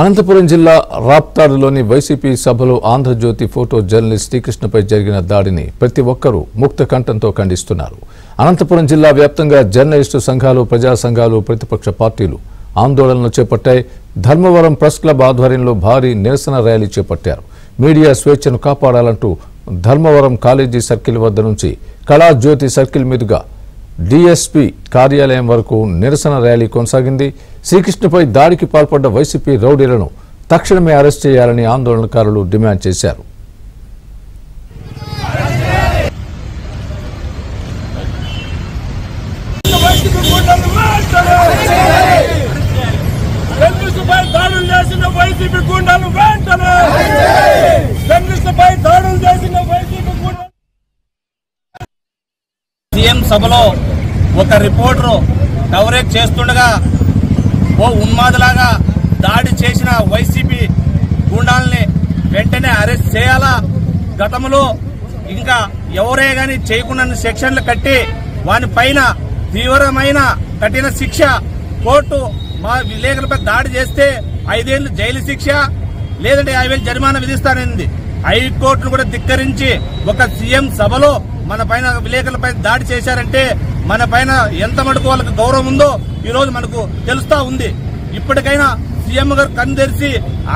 అనంతపురం జిల్లా రాప్తాడులోని వైసీపీ సభలో Andhra Jyothi photo journalist శ్రీకృష్ణపై జరిగిన దాడిని ప్రతి ఒక్కరూ ముక్త కంఠంతో ఖండిస్తున్నారు. అనంతపురం జిల్లా వ్యాప్తంగా జర్నలిస్టు సంఘాలు, ప్రజా సంఘాలు, ప్రతిపక్ష పార్టీలు ఆందోళనలు చేపట్టాయి. ధర్మవరం ప్రెస్ క్లబ్ ఆధ్వర్యంలో భారీ నిరసన ర్యాలీ చేపట్టారు. మీడియా స్వేచ్ఛను కాపాడాలంటూ ధర్మవరం కాలేజీ సర్కిల్ వద్ద నుంచి కళాజ్యోతి సర్కిల్ మీదుగా డీఎస్పీ కార్యాలయం వరకు నిరసన ర్యాలీ కొనసాగింది. శ్రీకృష్ణపై దాడికి పాల్పడ్డ వైసీపీ రౌడీలను తక్షణమే అరెస్ట్ చేయాలని ఆందోళనకారులు డిమాండ్ చేశారు. సీఎం సభలో ఒక రిపోర్టరు కవరేజ్ చేస్తుండగా ఓ ఉన్మాదులాగా దాడి చేసిన వైసీపీ గూండాల్ని వెంటనే అరెస్ట్ చేయాలా, గతంలో ఇంకా ఎవరే గాని చేయకుండా సెక్షన్లు కట్టి వాని పైన తీవ్రమైన కఠిన శిక్ష, కోర్టు మా విలేకరులపై దాడి చేస్తే 5 ఏళ్లు జైలు శిక్ష లేదంటే 50,000 జరిమానా విధిస్తానని హైకోర్టును కూడా ధిక్కరించి ఒక సీఎం సభలో మన పైన విలేకరులపై దాడి చేశారంటే మన పైన ఎంత మటుకు వాళ్ళకి గౌరవం ఉందో ఈ రోజు మనకు తెలుస్తా ఉంది. ఇప్పటికైనా సీఎం గారు కన్ను తెరిచి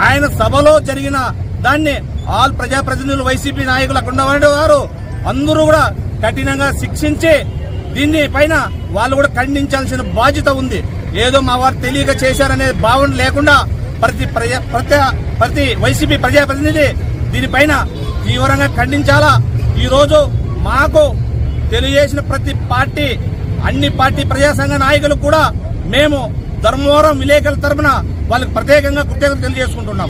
ఆయన సభలో జరిగిన దాన్ని ఆల్ ప్రజాప్రతినిధులు, వైసీపీ నాయకులు అక్కడ ఉండేవారు అందరూ కూడా కఠినంగా శిక్షించి దీన్ని పైన వాళ్ళు కూడా ఖండించాల్సిన బాధ్యత ఉంది. ఏదో మా వారు తెలియక చేశారనే భావన లేకుండా ప్రతి వైసీపీ ప్రజాప్రతినిధి దీనిపైన తీవ్రంగా ఖండించాలా. ఈ రోజు మాకు తెలియజేసిన ప్రతి పార్టీ, అన్ని పార్టీ ప్రజా సంఘ నాయకులు కూడా మేము ధర్మవరం విలేకరుల తరపున వాళ్ళకి ప్రత్యేకంగా కృతజ్ఞతలు తెలియజేసుకుంటున్నాం.